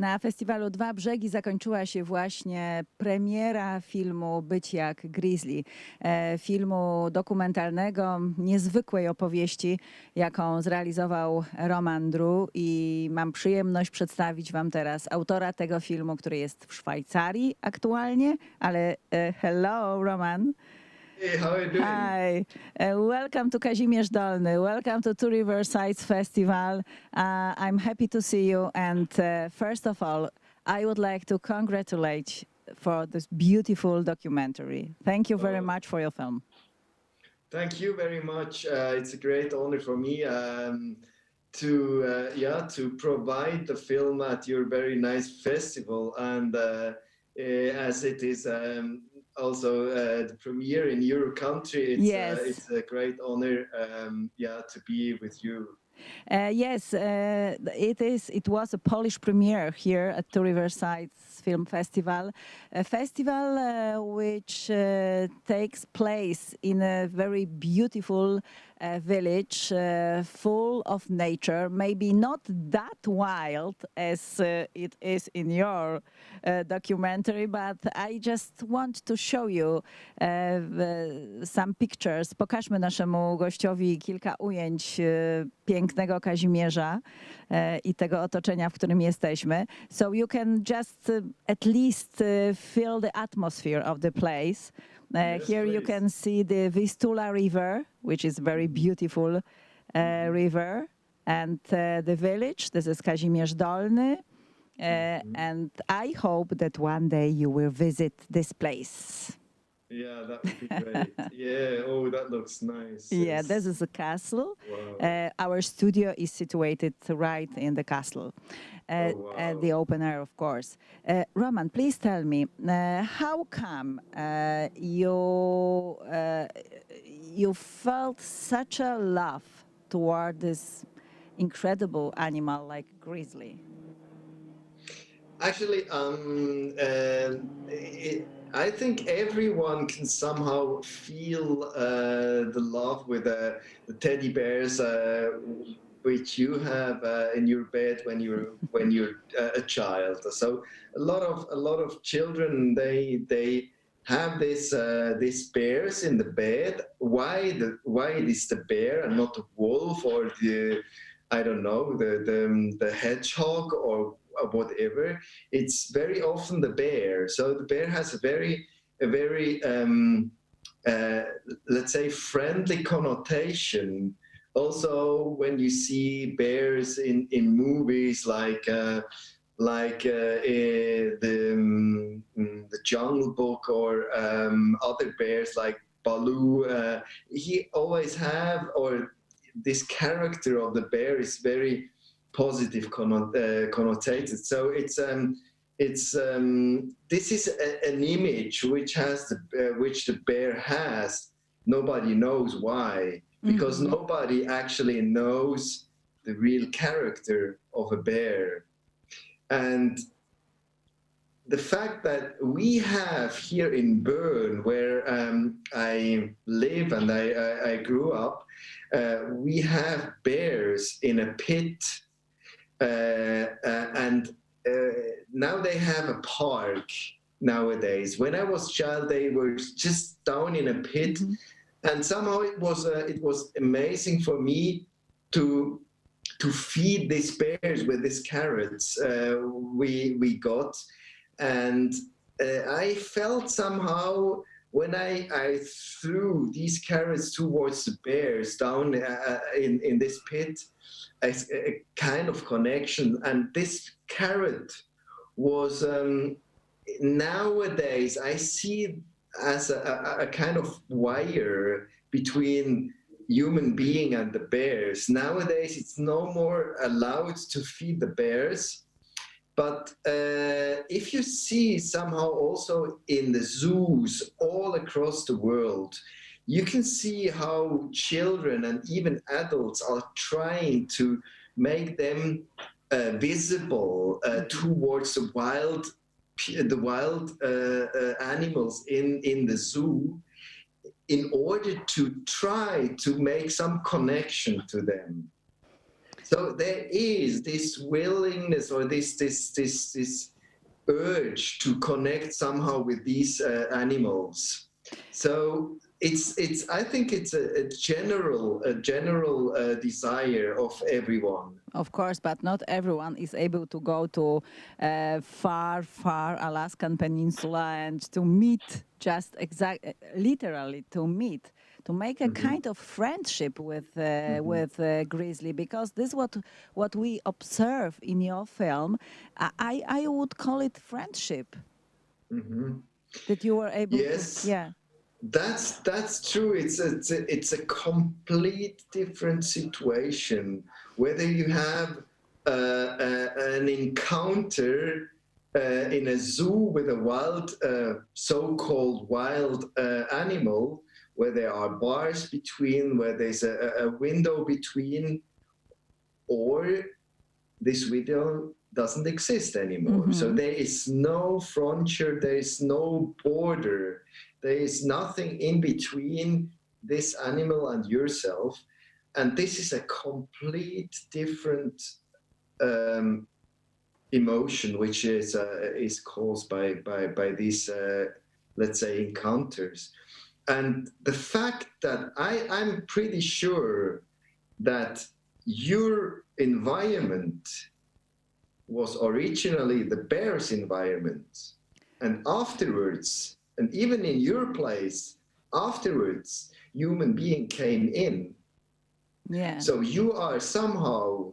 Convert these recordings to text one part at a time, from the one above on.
Na festiwalu Dwa Brzegi zakończyła się właśnie premiera filmu Być jak grizzly, filmu dokumentalnego, niezwykłej opowieści, jaką zrealizował Roman Droux, i mam przyjemność przedstawić wam teraz autora tego filmu, który jest w Szwajcarii aktualnie, ale hello Roman. Hey, how are you doing? Hi, welcome to Kazimierz Dolny. Welcome to Two Riversides Festival. I'm happy to see you. And first of all, I would like to congratulate for this beautiful documentary. Thank you very much for your film. Thank you very much. It's a great honor for me to provide the film at your very nice festival, and as it is also the premiere in your country, it's a great honor to be with you. Yes, it was a Polish premiere here at Two Riversides Film Festival, a festival which takes place in a very beautiful village, full of nature, maybe not that wild as it is in your documentary, but I just want to show you some pictures. Pokażmy naszemu gościowi kilka ujęć pięknego Kazimierza i tego otoczenia, w którym jesteśmy. So you can just at least feel the atmosphere of the place. Yes, here please. you can see the Vistula River, which is very beautiful river, and the village. This is Kazimierz Dolny, and I hope that one day you will visit this place. Yeah, that would be great. Yeah, oh, that looks nice. Yeah, Yes. this is a castle. Wow. Our studio is situated right in the castle, Wow. at the open air, of course. Roman, please tell me, how come you felt such a love toward this incredible animal like grizzly? Actually, I think everyone can somehow feel the love with the teddy bears, which you have in your bed when you're a child. So a lot of children they have these bears in the bed. Why it is the bear and not the wolf or the, I don't know, the hedgehog or whatever? It's very often the bear. So the bear has a very let's say friendly connotation. Also, when you see bears in movies like the Jungle Book or other bears like Baloo, he always have, or this character of the bear is very positive connotated. So this is an image which the bear has. Nobody knows why, because nobody actually knows the real character of a bear. And the fact that we have here in Bern, where I live and I grew up, we have bears in a pit. And now they have a park nowadays. When I was a child, they were just down in a pit, and somehow it was amazing for me to feed these bears with these carrots we got, and I felt somehow when I threw these carrots towards the bears down in this pit, a kind of connection. And this carrot was nowadays I see as a kind of wire between human being and the bears. Nowadays it's no more allowed to feed the bears, but if you see somehow also in the zoos all across the world, you can see how children and even adults are trying to make them visible towards the wild animals in the zoo, in order to try to make some connection to them. So there is this willingness or this urge to connect somehow with these animals. So it's I think it's a general desire of everyone. Of course, but not everyone is able to go to far Alaskan Peninsula and to meet, literally to meet, to make a kind of friendship with grizzly, because this is what we observe in your film. I would call it friendship. That you were able yes. to, yeah. That's true. It's a complete different situation. Whether you have an encounter in a zoo with a wild, so-called wild animal, where there are bars between, where there's a window between, or this window doesn't exist anymore. So there is no frontier, there is no border. There is nothing in between this animal and yourself. And this is a complete different emotion, which is caused by these, let's say, encounters. And the fact that I'm pretty sure that your environment was originally the bear's environment. And afterwards, and even in your place, afterwards, human being came in. Yeah. So you are somehow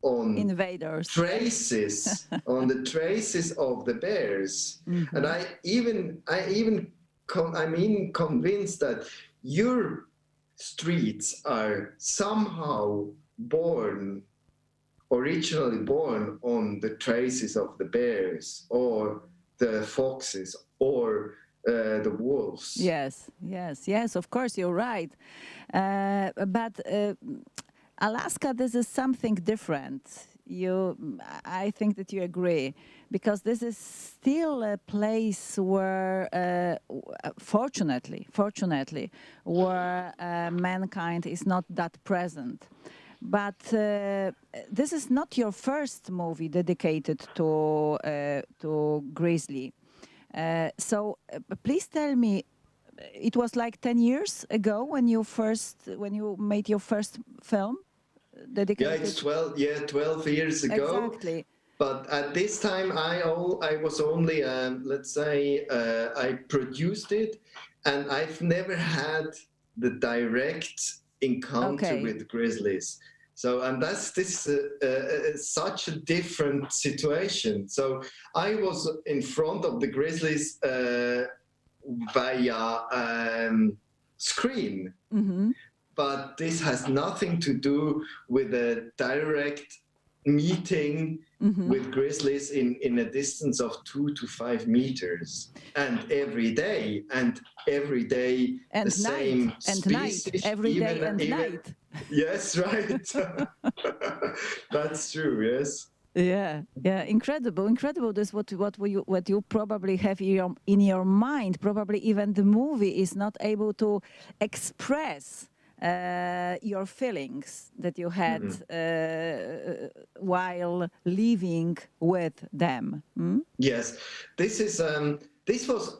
on invaders traces, on the traces of the bears. And I'm even convinced that your streets are somehow originally born on the traces of the bears or the foxes or the wolves. Yes, of course, you're right. But Alaska, this is something different. I think that you agree, because this is still a place where, fortunately, where mankind is not that present. But this is not your first movie dedicated to grizzly. So please tell me, it was like 10 years ago when you made your first film dedicated? Yeah, it's 12 years ago. Exactly. But at this time, I was only, let's say, I produced it, and I've never had the direct encounter with grizzlies. So, and this such a different situation. So I was in front of the grizzlies via screen, but this has nothing to do with a direct meeting with grizzlies in a distance of 2 to 5 meters, and every day and the same species, every day and night. Yes, right. That's true. Yes. Yeah, incredible. This what you probably have in your mind. Probably even the movie is not able to express your feelings that you had while living with them. Yes, this was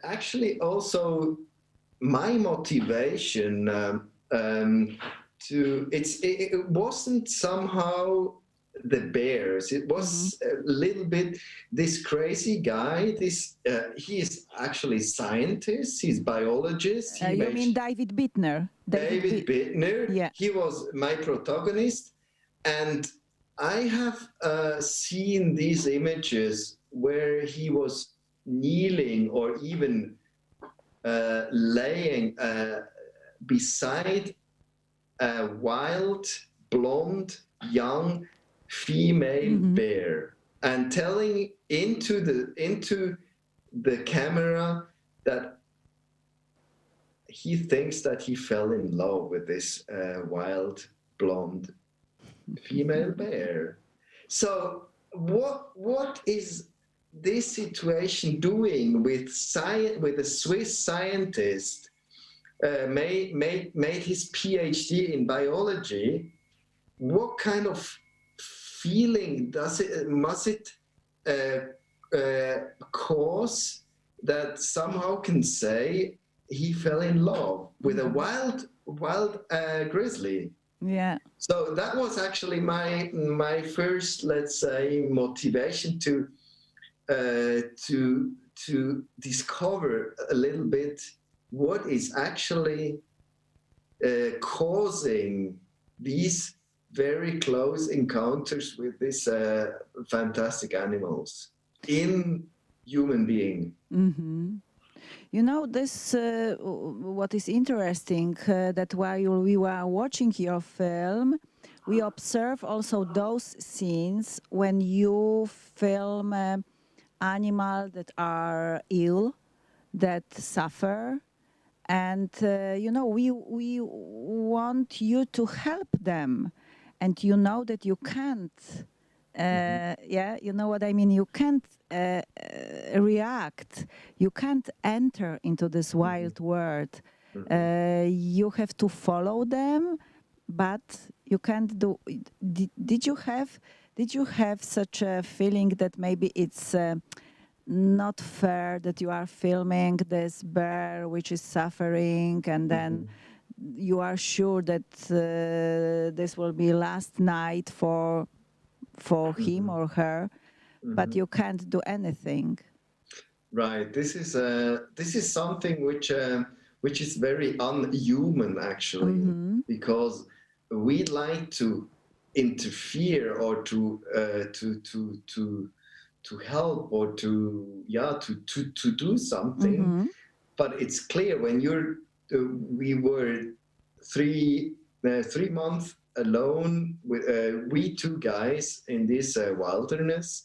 actually also my motivation it wasn't somehow the bears. It was a little bit this crazy guy. He is actually scientist. He's biologist. You mean David Bittner? David Bittner. Yeah. He was my protagonist, and I have seen these images where he was kneeling or even laying beside a wild, blonde, young female bear, and telling into the camera that he thinks that he fell in love with this wild, blonde female bear. So what is this situation doing with a Swiss scientist made his PhD in biology, what kind of feeling must it cause that somehow can say he fell in love with a wild grizzly? Yeah. So that was actually my first, let's say, motivation to discover a little bit what is actually causing these very close encounters with these fantastic animals in human being. Mm-hmm. You know, this what is interesting that while we were watching your film, we observe also those scenes when you film animals that are ill, that suffer, and you know we want you to help them, and you know that you can't. Yeah, you know what I mean. You can't react. You can't enter into this wild world. You have to follow them, but you can't do. Did you have such a feeling that maybe it's not fair that you are filming this bear which is suffering, and then you are sure that this will be last night for him or her, but you can't do anything. Right. This is something which is very unhuman actually, because we like to interfere or to help or to do something. But it's clear when we were 3 months alone with we two guys in this wilderness,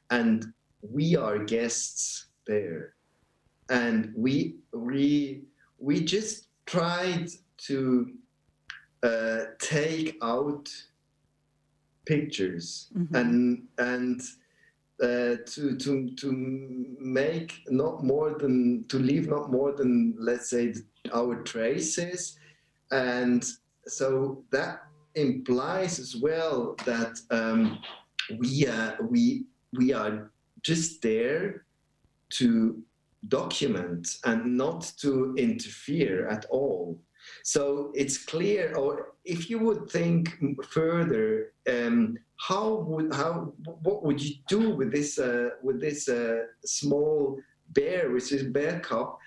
and we are guests there, and we just tried to take out pictures and to make not more than to leave not more than, let's say, our traces. And so that implies as well that we are just there to document and not to interfere at all. So it's clear, or if you would think further, what would you do with this small bear, which is bear cub,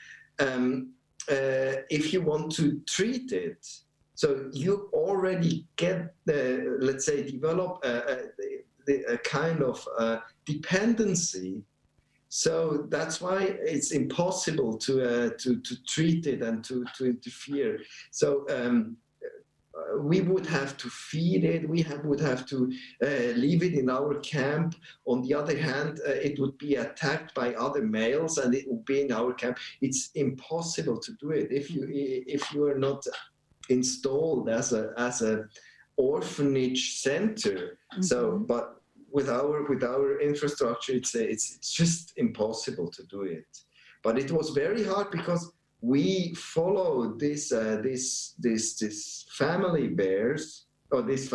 if you want to treat it? So you already get, let's say, develop a kind of dependency. So that's why it's impossible to treat it and to interfere. So we would have to feed it. We would have to leave it in our camp. On the other hand, it would be attacked by other males, and it would be in our camp. It's impossible to do it if you are not installed as a orphanage center. So, but with our infrastructure, it's just impossible to do it. But it was very hard because we followed this family bears, or this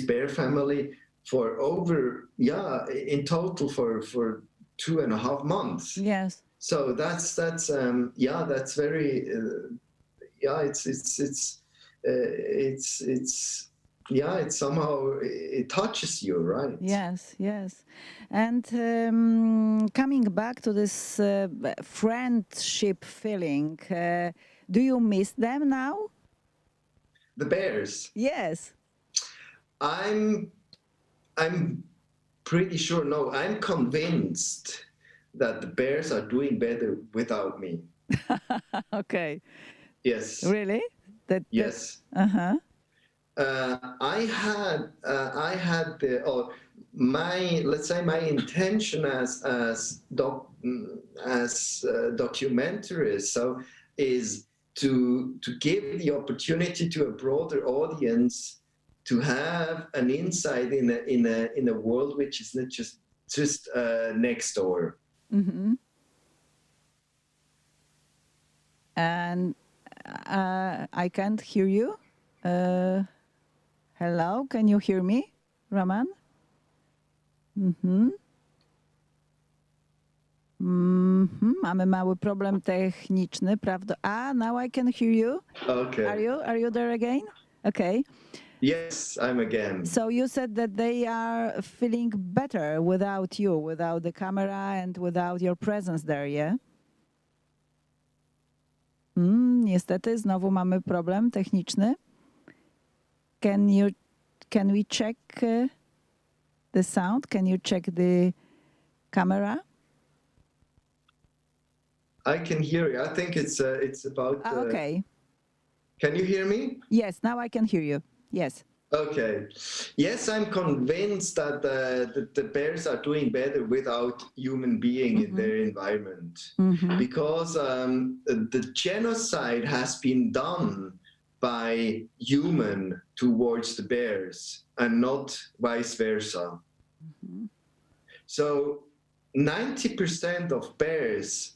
bear family, for over in total for 2.5 months. Yes. So that's very it's somehow, it touches you, right? Yes. And coming back to this friendship feeling, do you miss them now? The bears? Yes. I'm pretty sure, no, I'm convinced that the bears are doing better without me. Okay. Yes. Really? Yes. I had let's say my intention as documentarist, so is to give the opportunity to a broader audience to have an insight in a world which is not just next door. And I can't hear you. Hello, can you hear me, Roman? Mamy mały problem techniczny, prawda? Now I can hear you. Okay. Are you there again? Okay. Yes, I'm again. So you said that they are feeling better without you, without the camera and without your presence there, yeah? Niestety znowu mamy problem techniczny. Can we check the sound? Can you check the camera? I can hear you. I think it's about. Okay. Can you hear me? Yes, now I can hear you. Yes. Okay. Yes, I'm convinced that the bears are doing better without human being in their environment, because the genocide has been done by human towards the bears and not vice versa. So 90% of bears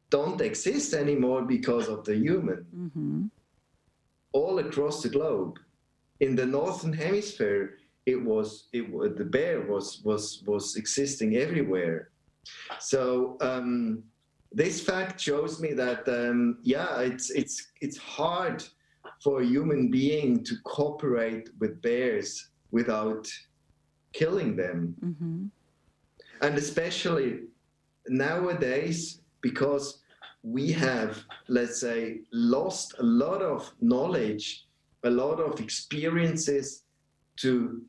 don't exist anymore because of the human. All across the globe. In the northern hemisphere, the bear was existing everywhere. So this fact shows me that it's hard for a human being to cooperate with bears without killing them, and especially nowadays, because we have, let's say, lost a lot of knowledge, a lot of experiences to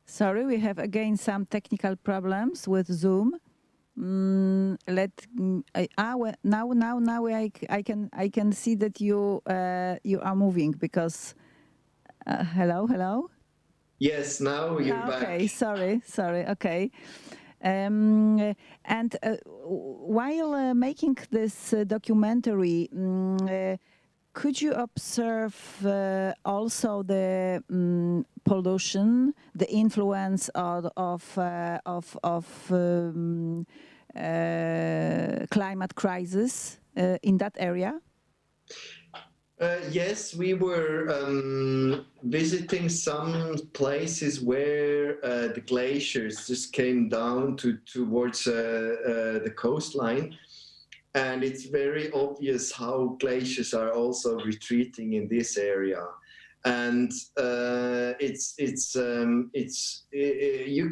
Sorry, we have again some technical problems with Zoom. Now I can see that you are moving because hello. Yes, now you're back. Okay, sorry. Okay. And while making this documentary, could you observe also the pollution, the influence of climate crisis in that area? Yes, we were visiting some places where the glaciers just came down towards the coastline. And it's very obvious how glaciers are also retreating in this area, and you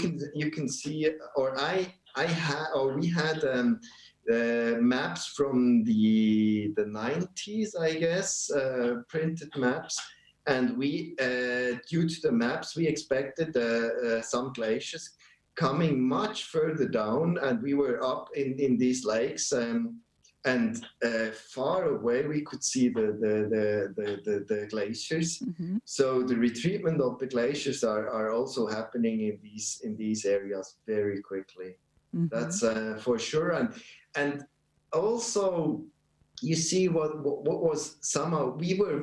can see, we had maps from the 90s, I guess, printed maps, and we due to the maps we expected some glaciers coming much further down, and we were up in these lakes. And far away, we could see the glaciers. So the retreatment of the glaciers are also happening in these areas very quickly. That's for sure. And also, you see what was somehow we were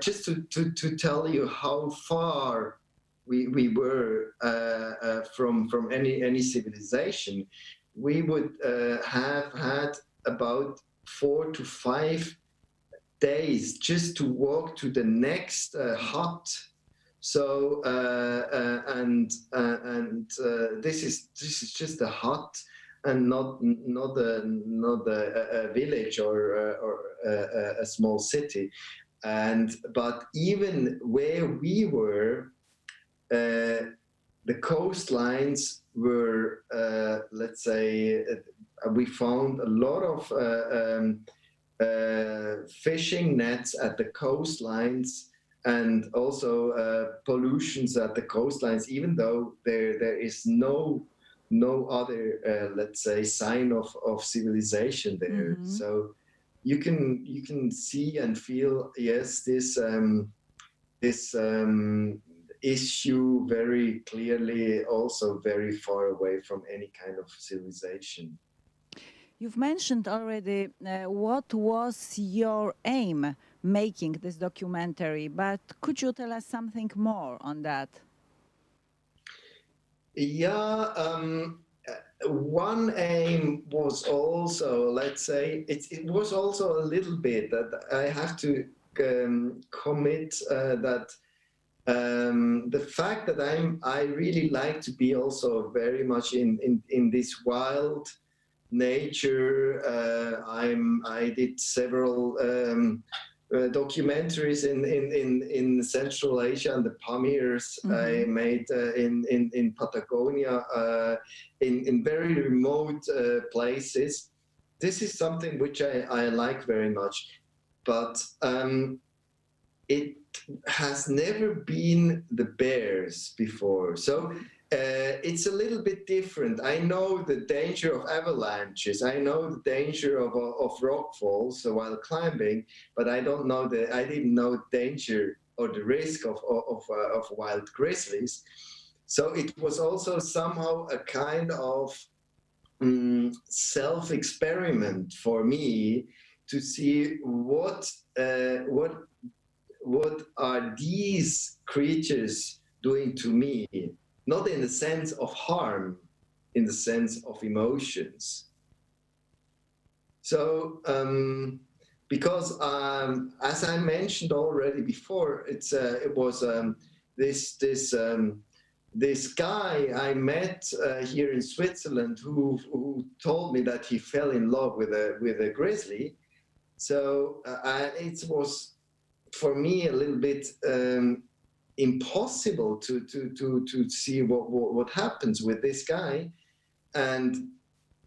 just to tell you how far we were from any civilization. We would have had about 4 to 5 days just to walk to the next hut. So this is just a hut and not a village or a small city. But even where we were, the coastlines were, let's say, we found a lot of fishing nets at the coastlines, and also pollutions at the coastlines, even though there is no other, let's say, sign of civilization there. So you can see and feel, yes, this issue very clearly, also very far away from any kind of civilization. You've mentioned already what was your aim making this documentary, but could you tell us something more on that? Yeah, one aim was also, let's say, it was also a little bit that I have to commit that the fact that I really like to be also very much in this wild nature. I did several documentaries in Central Asia and the Pamirs. I made in Patagonia, in very remote places. This is something which I like very much, but it has never been the bears before. So it's a little bit different. I know the danger of avalanches. I know the danger of rock falls while climbing, but I didn't know the danger or the risk of wild grizzlies. So it was also somehow a kind of self-experiment for me to see what are these creatures doing to me. Not in the sense of harm, in the sense of emotions. So, because as I mentioned already before, it was this guy I met here in Switzerland who told me that he fell in love with a grizzly. So it was for me a little bit impossible to see what happens with this guy, and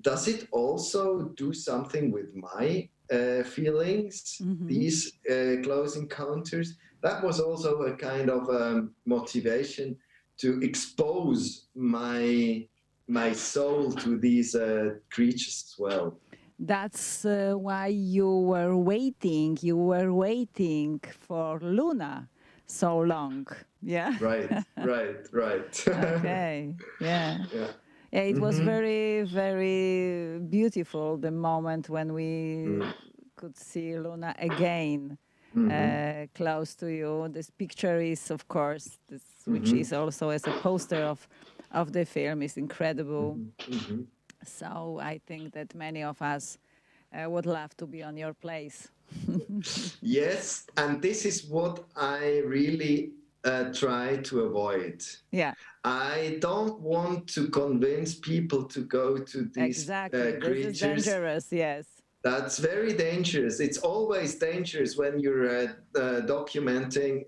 does it also do something with my feelings, these close encounters? That was also a kind of motivation to expose my soul to these creatures as well. That's why you were waiting for Luna so long. Yeah. Right. Okay. Yeah. It was very, very beautiful, the moment when we could see Luna again close to you. This picture is, of course, which is also as a poster of the film, is incredible. So I think that many of us would love to be on your place. Yes, and this is what I really try to avoid. Yeah. I don't want to convince people to go to these creatures. This is dangerous, yes. That's very dangerous. It's always dangerous when you're documenting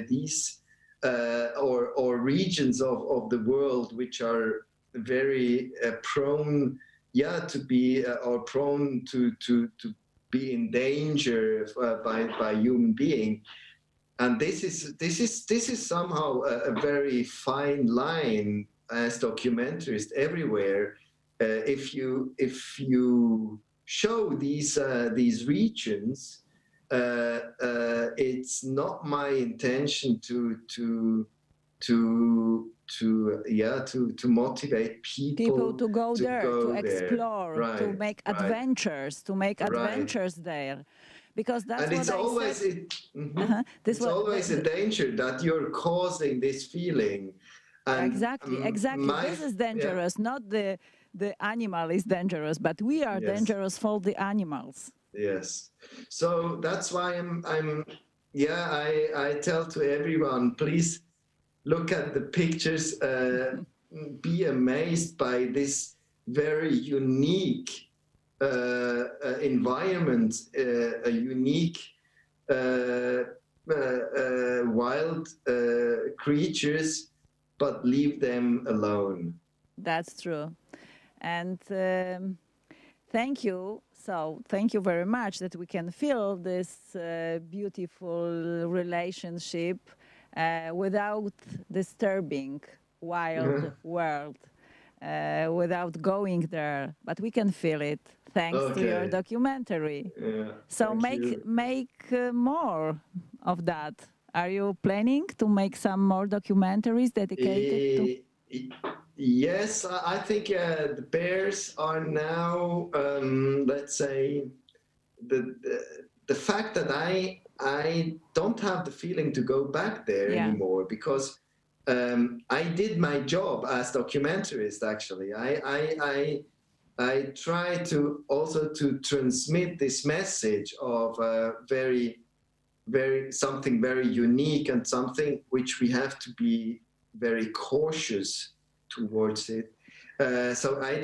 these or regions of the world which are very prone, to be or prone to be in danger by human being. And this is somehow a very fine line as documentarists everywhere. If you show these regions, it's not my intention to motivate people to go there, to explore, right, to make adventures, there. Because that's and what it's I always said. it's always a danger that you're causing this feeling. And, exactly. This is dangerous. Not the animal is dangerous, but we are dangerous for the animals. Yes. So that's why I tell to everyone, please look at the pictures, be amazed by this very unique environment, a unique wild creatures, but leave them alone. That's true. And thank you. So thank you very much that we can feel this beautiful relationship without disturbing wild world, without going there, but we can feel it thanks to your documentary. So make more of that. Are you planning to make some more documentaries dedicated to? Yes, I think the Bears are now, let's say, the fact that I don't have the feeling to go back there anymore, because I did my job as documentarist. Actually, I try to also to transmit this message of something very unique and something which we have to be very cautious towards it. So I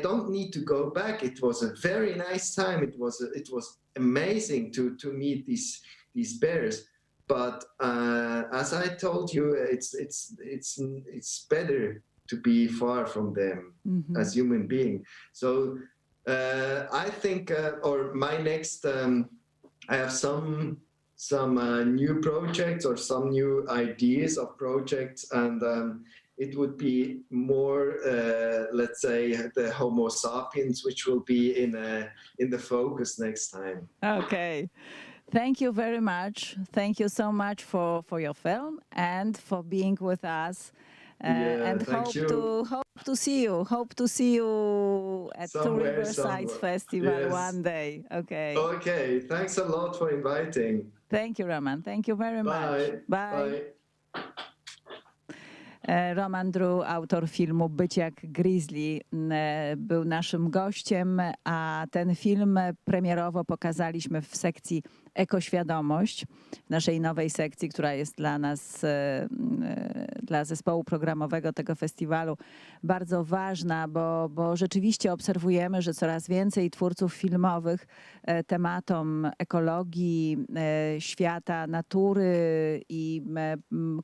don't need to go back. It was a very nice time. It was amazing to meet these bears. But as I told you, it's better to be far from them as human being. So I think, or my next, I have some new projects or some new ideas of projects, and it would be more, let's say, the Homo sapiens, which will be in the focus next time. Okay. Thank you very much. Thank you so much for your film and for being with us. And hope to see you at Two Riverside Festival one day. Okay. Okay. Thanks a lot for inviting. Thank you, Roman. Thank you very much. Bye. Roman Droux, autor filmu Być jak grizzly, był naszym gościem, a ten film premierowo pokazaliśmy w sekcji Ekoświadomość, w naszej nowej sekcji, która jest dla nas, dla zespołu programowego tego festiwalu bardzo ważna, bo rzeczywiście obserwujemy, że coraz więcej twórców filmowych tematom ekologii, świata natury i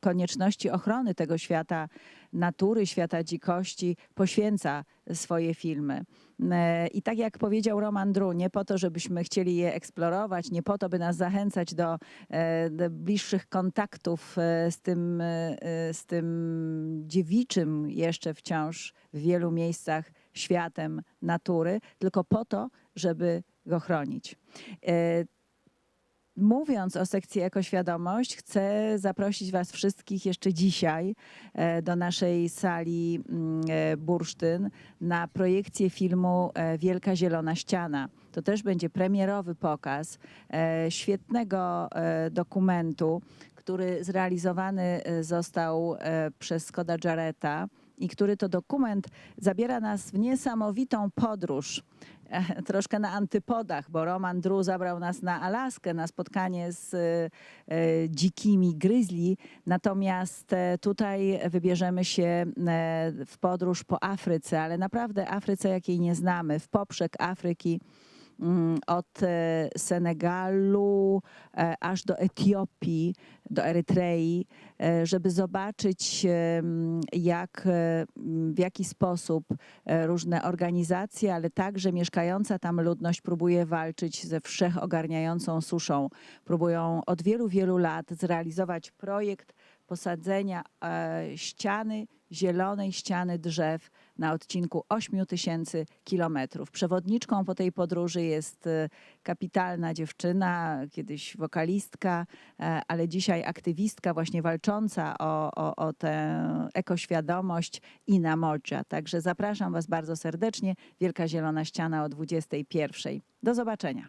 konieczności ochrony tego świata natury, świata dzikości poświęca swoje filmy. I tak jak powiedział Roman Droux, nie po to, żebyśmy chcieli je eksplorować, nie po to, by nas zachęcać do bliższych kontaktów z tym dziewiczym jeszcze wciąż w wielu miejscach światem natury, tylko po to, żeby go chronić. Mówiąc o sekcji Ekoświadomość, chcę zaprosić Was wszystkich jeszcze dzisiaj do naszej sali Bursztyn na projekcję filmu Wielka Zielona Ściana. To też będzie premierowy pokaz świetnego dokumentu, który zrealizowany został przez Scotta Jarretta i który to dokument zabiera nas w niesamowitą podróż, troszkę na antypodach, bo Roman Droux zabrał nas na Alaskę, na spotkanie z dzikimi grizzly, natomiast tutaj wybierzemy się w podróż po Afryce, ale naprawdę Afryce, jakiej nie znamy, w poprzek Afryki, od Senegalu aż do Etiopii, do Erytrei, żeby zobaczyć, w jaki sposób różne organizacje, ale także mieszkająca tam ludność próbuje walczyć ze wszechogarniającą suszą. Próbują od wielu, wielu lat zrealizować projekt posadzenia zielonej ściany drzew na odcinku 8000 kilometrów. Przewodniczką po tej podróży jest kapitalna dziewczyna, kiedyś wokalistka, ale dzisiaj aktywistka właśnie walcząca o tę ekoświadomość Ina Modja. Także zapraszam Was bardzo serdecznie. Wielka Zielona Ściana o 21:00. Do zobaczenia.